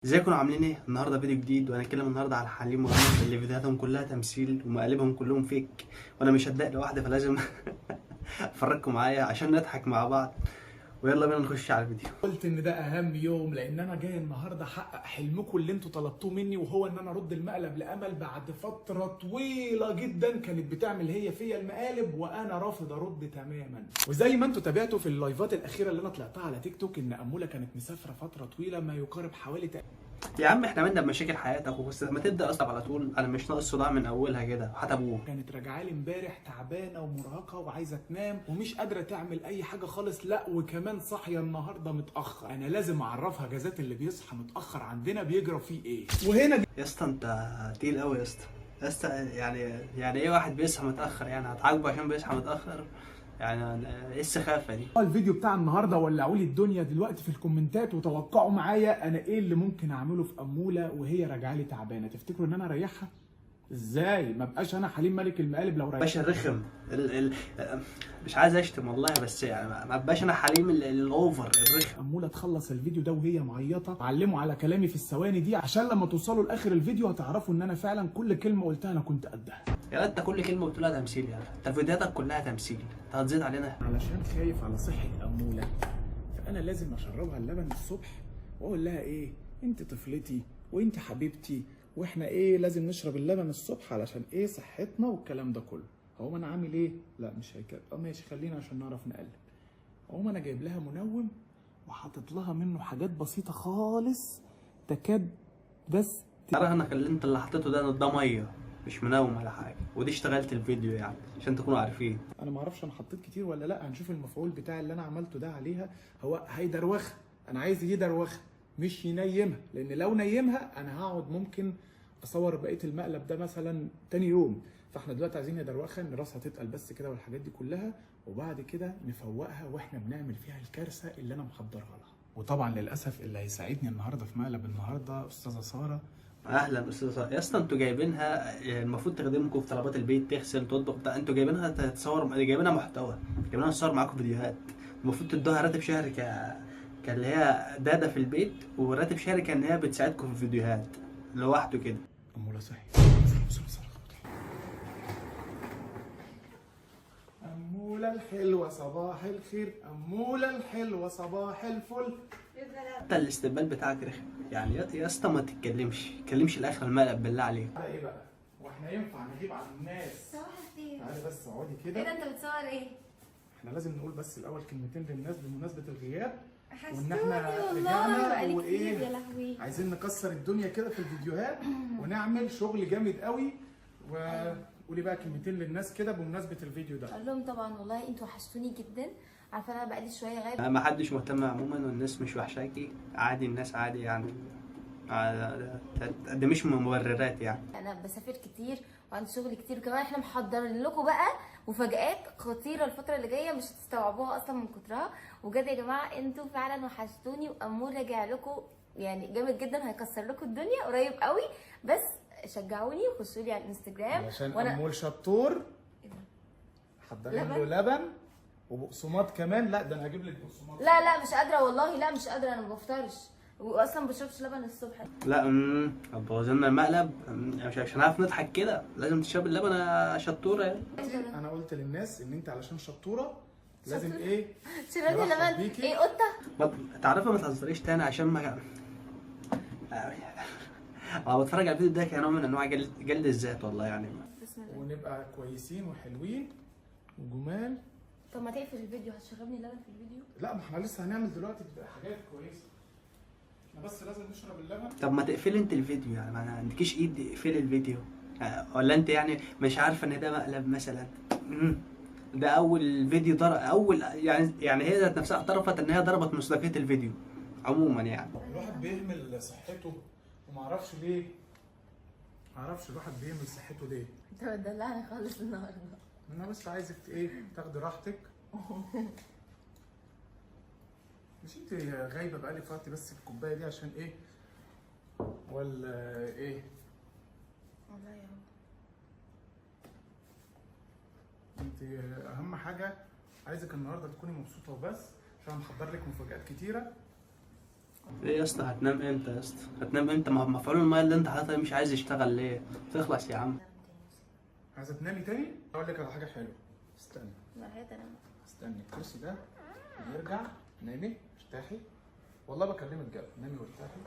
ازيكم عاملين ايه؟ النهارده فيديو جديد وهنتكلم النهارده على حليم وامل اللي فيديوهاتهم كلها تمثيل ومقالبهم كلهم فيك، وانا مش هتضايق لوحدي فلازم افرجكم معايا عشان نضحك مع بعض. ويلا بينا نخش على الفيديو. قلت ان ده اهم يوم لان انا جاي النهارده احقق حلمكم اللي انتوا طلبتوه مني، وهو ان انا ارد المقلب لامل بعد فتره طويله جدا كانت بتعمل هي فيا المقالب وانا رافض ارد تماما. وزي ما انتوا تابعتوا في اللايفات الاخيره اللي انا طلعتها على تيك توك ان اموله كانت مسافره فتره طويله ما يقارب حوالي يا عم احنا مالنا بمشاكل حياتك، بس لما تبدا اصلا على طول انا مش ناقص صداع من اولها كده وحتى ابوه. كانت راجعه لي امبارح تعبانه ومرهقه وعايزه تنام ومش قادره تعمل اي حاجه خالص، لا وكمان صاحيه النهارده متاخر. انا لازم اعرفها جازات اللي بيصحى متاخر عندنا بيجرى فيه ايه. وهنا يا اسطى انت تقيل قوي يا اسطى. يا اسطى يعني ايه واحد بيصحى متاخر؟ يعني هتعاقبه عشان بيصحى متاخر؟ يعني ايه السخافه دي؟ الفيديو بتاع النهارده ولعوا لي الدنيا دلوقتي في الكومنتات، وتوقعوا معايا انا ايه اللي ممكن اعمله في اموله وهي راجعه لي تعبانه. تفتكروا ان انا اريحها؟ ازاي ما بقاش انا حليم ملك المقالب لو ريحت؟ باشا الرخم مش عايز اشتم والله، بس يعني ما بقاش انا حليم الاوفر الرخم. اموله تخلص الفيديو ده وهي معيطه. علموا على كلامي في الثواني دي عشان لما توصلوا لاخر الفيديو هتعرفوا ان انا فعلا كل كلمه قلتها انا كنت قدها. يا انت كل كلمه بتقولها تمثيل، يعني انت فيديوهاتك كلها تمثيل، انت هتزيد علينا. علشان خايف على صحه اموله فانا لازم اشربها اللبن الصبح واقول لها ايه، انت طفلتي وانت حبيبتي واحنا ايه لازم نشرب اللبن الصبح علشان ايه صحتنا والكلام ده كله. هو انا عامل ايه؟ لا مش هيك. ماشي خلينا عشان نعرف نقلب. انا جايب لها منوم وحاطط لها منه حاجات بسيطه خالص تكاد بس ترى انا اللي انت اللي حطيته ده ميه مش منوم ولا حاجه، ودي اشتغلت الفيديو يعني عشان تكونوا عارفين. انا ما اعرفش انا حطيت كتير ولا لا. هنشوف المفعول بتاع اللي انا عملته ده عليها. هو هيدروخها، انا عايز يدروخها مش ينيمها، لان لو نيمها انا هقعد ممكن اصور بقيه المقلب ده مثلا تاني يوم. فاحنا دلوقتي عايزين ندروخها ان راسها تتقل بس كده والحاجات دي كلها، وبعد كده نفوقها واحنا بنعمل فيها الكارثه اللي انا محضرها لها. وطبعا للاسف اللي هيساعدني النهارده في مقلب النهارده استاذه ساره. اهلا استاذ يا اسطى، انتوا جايبينها المفروض تخدمكم في طلبات البيت، تغسل تطبخ بتاع، انتوا جايبينها تصور، جايبينها محتوى، جايبينها تصور معاكم فيديوهات. المفروض تدوها راتب شهري كاللي هي داده في البيت، وراتب شهري كان هي بتساعدكم في الفيديوهات لوحده كده. اموله صحي. أمولة الحلوة صباح الخير، أمولة الحلوة صباح الفل. حتى الاستقبال بتاعك رخم يعني. يا اسطى ما تتكلمش الاخر المقلب بالله عليك. ده ايه بقى؟ واحنا ينفع نجيب على الناس؟ صباح الخير. تعالي بس اقعدي ايه كده. ده انت بتصور ايه؟ احنا لازم نقول بس الاول كلمتين للناس بمناسبة الغياب، وان حسوني احنا والله رجعنا بقالي كتير يا وايه لهوي. عايزين نكسر الدنيا كده في الفيديوهات ونعمل شغل جامد قوي. وقولي بقى كلمتين للناس كده بمناسبة الفيديو ده. اقول لهم طبعا والله انتوا وحشتوني جدا، عارفه انا بقالي شويه غايبه. ما حدش مهتم عموما، والناس مش وحشاكي عادي، الناس عادي يعني. ده مش مبررات يعني. انا بسافر كتير وعندي شغل كتير، وكمان احنا محضرين لكم بقى مفاجآت خطيره الفتره اللي جايه مش هتستوعبوها اصلا من كترها. وبجد يا جماعه انتوا فعلا وحشتوني، وامور راجع لكم يعني جامد جدا، هيكسر لكم الدنيا قريب قوي. بس شجعوني وخشوا لي على الانستجرام. علشان امول شطور حضرين له لبن وبقسماط كمان. لا ده انا هجيب لك بقسماط. لا مش قادره والله، لا مش قادره، انا ما بفطرش واصلا ما بشربش لبن الصبح. لا بوظنا المقلب. مش عشان عارف نضحك كده لازم تشرب اللبن يا شطوره يعني. انا قلت للناس ان انت علشان شطوره لازم شطورة. ايه شربت نرحب لبن بيكي. ايه قطه؟ تعرفي ما تهزريش تاني عشان ما بتفرج على الفيديو ده كنوع من انواع جلد الذات والله يعني. بسم الله. ونبقى كويسين وحلوين وجمال. طب ما تقفل الفيديو، هتشربني لبن في الفيديو؟ لا ما احنا لسه هنعمل دلوقتي حاجات كويسه، احنا بس لازم نشرب اللبن. طب ما تقفلي انت الفيديو يعني، ما عندكيش ايد اقفلي الفيديو. ولا انت يعني مش عارفه ان ده مقلب مثلا؟ ده اول فيديو اول يعني هي ذات نفسها اعترفت ان هي ضربت مصداقيه الفيديو عموما يعني. الواحد بيهمل صحته ومعرفش ليه. معرفش الواحد بيهمل صحته ليه. انت بتدلعني خالص النهارده. انا بس عايزك ايه تاخدي راحتك. مش انت غايبه بقالي فتره بس الكوبايه دي عشان ايه ولا ايه؟ والله يا رب. انت اهم حاجه عايزك النهارده تكوني مبسوطه وبس، عشان محضر لك مفاجآت كتيره. ايه يا اسطى هتنام امتى يا اسطى؟ هتنام امتى؟ ما مفعول الميه اللي انت حاططها مش عايز يشتغل ليه؟ تخلص يا عم. عايزه تنامي تاني؟ اقول لك على حاجه حلوه. استني استني، الكرسي ده يرجع. نامي ارتاحي، والله بكلمك جد، نامي وارتاحي.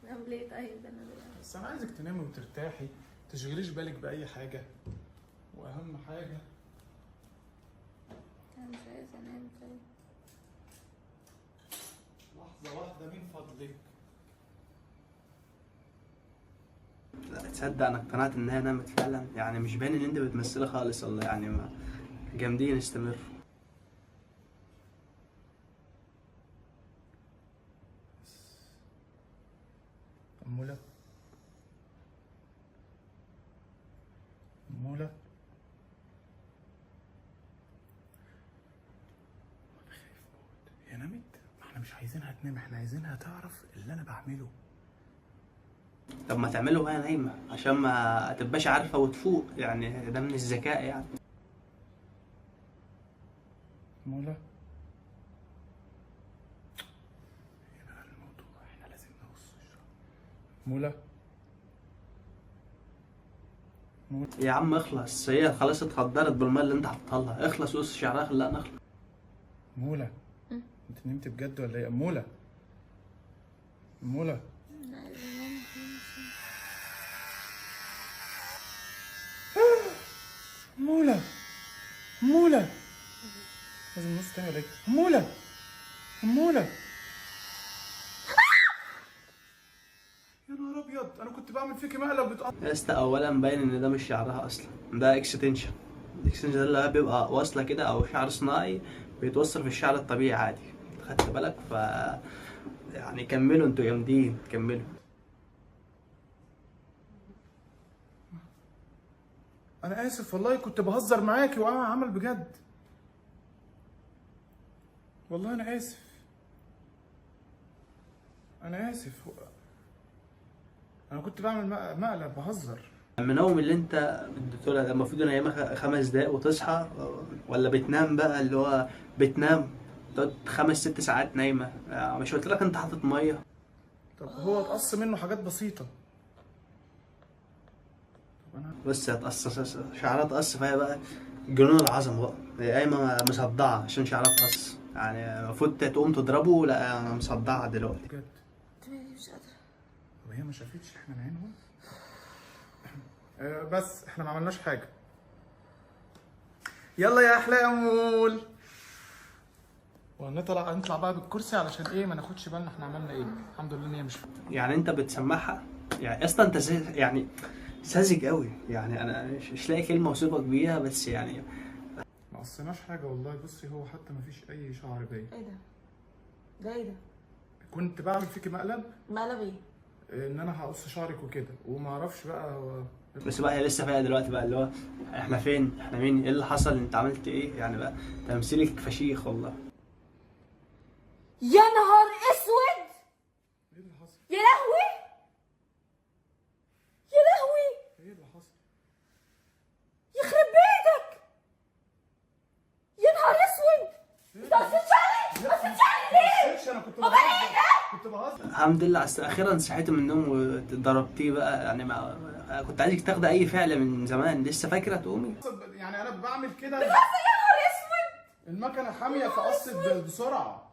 نعمل ليه طيب انا دلوقتي؟ بس انا عايزك تنامي وترتاحي، تشغليش بالك باي حاجه، واهم حاجه انا مش عايزه انام طيب. لحظه واحده من فضلك. لا تصدق انا اقتنعت ان هي نامت فعلا، يعني مش باين ان انت بتمثلي خالص والله، يعني ما جامدين، استمر. أمولة أمولة، أنا خايف موت. هي نامت؟ ما احنا مش عايزينها تنام، احنا عايزينها تعرف اللي أنا بعمله. طب ما تعمله وهي نايمه عشان ما تبقاش عارفه وتفوق، يعني ده من الذكاء يعني. أمولة، ايه بقى الموضوع؟ احنا لازم نقص الشعر. أمولة يا عم اخلص، هي خلاص اتخدرت بالميه اللي انت حاططها لها، اخلص قص شعرها خليها نخلص. أمولة، انت نمت بجد ولا ايه؟ أمولة أمولة، انا عايزه انام أمولة أمولة، لازم نص تاني ولا ايه؟ أمولة أمولة، يا نهار أبيض، أنا كنت بعمل فيكي مقلب بتقطع. يا اسطى اولا باين ان ده مش شعرها اصلا، ده اكستنشن. الاكستنشن ده اللي هو بيبقى واصله كده او شعر صناعي بيتوصل في الشعر الطبيعي عادي، خدت بالك؟ ف يعني كملوا انتوا جامدين، كملوا. أنا آسف والله، كنت بهزر معاكي وأنا عمل بجد. والله أنا آسف، أنا آسف، أنا كنت بعمل مقلب بهزر. النوم اللي انت اديته لها ده المفروض ان هي 5 دقايق وتصحى، ولا بتنام بقى اللي هو بتنام تقعد 5 6 ساعات نايمه؟ مش قلت لك انت حاطط ميه؟ طب هو اتقص منه حاجات بسيطة. طب أنا بص هتقص شعرها، تقص فيها بقى جنون العظمه بقى، هي قايمه مصدعه عشان شعرها تقص، يعني المفروض تقوم تضربه، لا انا مصدعه دلوقتي. بجد، دماغي مش قادره. طب هي ما شافتش احنا نعينهم؟ بس احنا ما عملناش حاجة. يلا يا أحلى أمول، نطلع بقى بالكرسي علشان ايه ما ناخدش بالنا احنا عملنا ايه. الحمد لله ان هي مش يعني انت بتسمعها؟ يعني اصلا انت يعني ساذج قوي، يعني انا مش لاقي كلمه اوصفك بيها، بس يعني ما قصيناش حاجة والله. بصي هو حتى ما فيش أي شعر باين. ايه ده؟ ده ايه ده؟ كنت بعمل فيكي مقلب مقلب ايه؟ ان انا هقص شعرك وكده، وما اعرفش بقى بس بقى هي لسه فايقه دلوقتي بقى، اللي هو احنا فين؟ احنا مين؟ ايه اللي حصل؟ انت عملت ايه؟ يعني بقى تمثيلك فشيخ والله. يا نهار اسود! ايه اللي حصل؟ يا لهوي! يا لهوي! ايه اللي حصل؟ يخرب بيتك! يا نهار اسود! انت قصيت شعري؟ قصيت شعري ليه؟ انا كنت بهزر الحمد لله اخيرا صحيت من النوم وضربتيه بقى، يعني ما كنت عايزك تاخدي اي فعل من زمان، لسه فاكره تقومي؟ يعني انا بعمل كده. يا نهار اسود! المكنه حاميه فقصت بسرعه.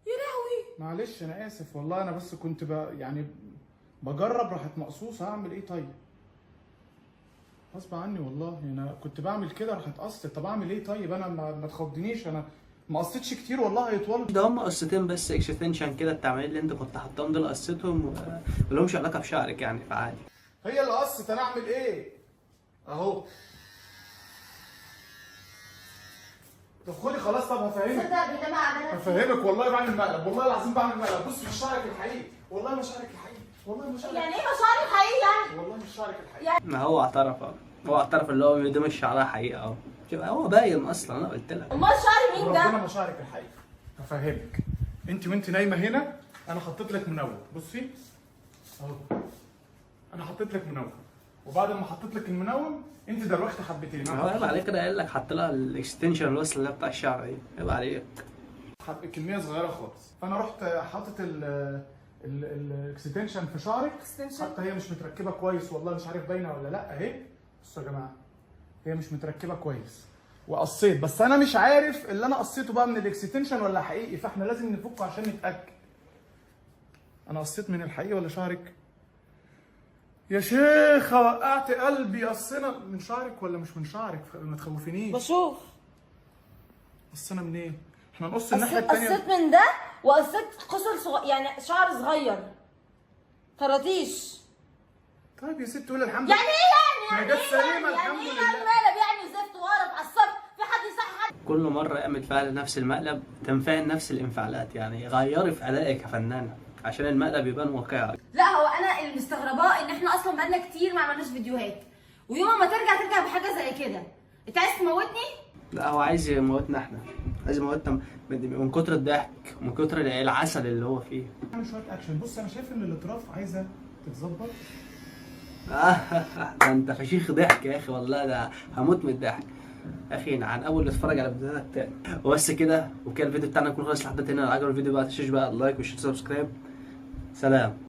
يا لهوي! معلش انا اسف والله، انا بس كنت يعني بجرب، راحت مقصوصه، اعمل ايه طيب؟ غصب عني والله، انا كنت بعمل كده راحت قصت. طب اعمل ايه طيب؟ انا ما تخضنيش، انا ما قصيتش كتير والله، هيطولوا. ده هم قصتين بس اكستنشن كده، التعميل اللي انت كنت حاطاهم دول قصتهم ملهمش علاقه بشعرك يعني، فعادي. هي اللي قصت، انا اعمل ايه؟ اهو. طب خدي خلاص، طب هفهمك. صدق بالله ما عملها. هفهمك والله بعمل مقلب، والله العظيم بعمل مقلب. بص مش شعرك الحقيقي، والله مش شعرك الحقيقي، والله مش شعرك. يعني ايه مشاعري الحقيقي يعني؟ والله مش شعرك الحقيقي. ما هو اعترف اهو، هو اعترف اللي هو ده مش شعرها حقيقه اهو، شوف هو باين اصلا، انا قلت لك. امال شعري مين ده؟ ربنا مشاعرك الحقيقي. هفهمك. انت وانت نايمه هنا انا حطيت لك منور، بصي اهو، انا حطيت لك منور، وبعد ما حطيت لك المنوم انت دروخت حبتين. هو عيب عليك كده، قايل لك حط لها الاكستنشن الوصل اللي بتاع الشعر دي، عيب عليك. كميه صغيره خالص، فانا رحت حاطط الاكستنشن في شعرك. حتى هي مش متركبه كويس والله، مش عارف باينه ولا لا اهي. بصوا يا جماعه هي مش متركبه كويس وقصيت، بس انا مش عارف اللي انا قصيته بقى من الاكستنشن ولا حقيقي، فاحنا لازم نفكه عشان نتاكد. انا قصيت من الحقيقي ولا شعرك؟ يا شيخه وقعت قلبي، قصينا من شعرك ولا مش من شعرك؟ ما تخوفينيش. بشوف قصينا منين؟ إيه؟ احنا نقص الناحيه الثانيه. قصيت من ده وقصيت قصر يعني شعر صغير طراطيش. طيب يا ست قولي الحمد لله. يعني ايه ما جت سليمه الحمد يعني ايه لله. المقلب يعني زفت وقرف على الصبح؟ في حد يصح حد؟ كل مره اعمل فعل نفس المقلب تنفعل نفس الانفعالات، يعني غيري في ادائك يا فنانه عشان المقلب يبان واقعي. لا هو انا اللي مستغرباه ان احنا اصلا بقالنا كتير ما عملناش فيديوهات، ويوم ما ترجع بحاجه زي كده. انت عايز تموتني؟ لا هو عايز يموتنا احنا، عايز يموتنا من كتر الضحك ومن كتر العسل اللي هو فيه. نعمل شويه اكشن. بص انا شايف ان الاطراف عايزه تتظبط. ده انت فشيخ ضحك يا اخي والله، ده هموت من الضحك يا اخي. عن اول اتفرج على فيديوهات تاني وبس كده. وكان الفيديو بتاعنا يكون خلص لحد هنا. لو عجبك الفيديو بقى تنساش بقى اللايك والشير سبسكرايب. سلام.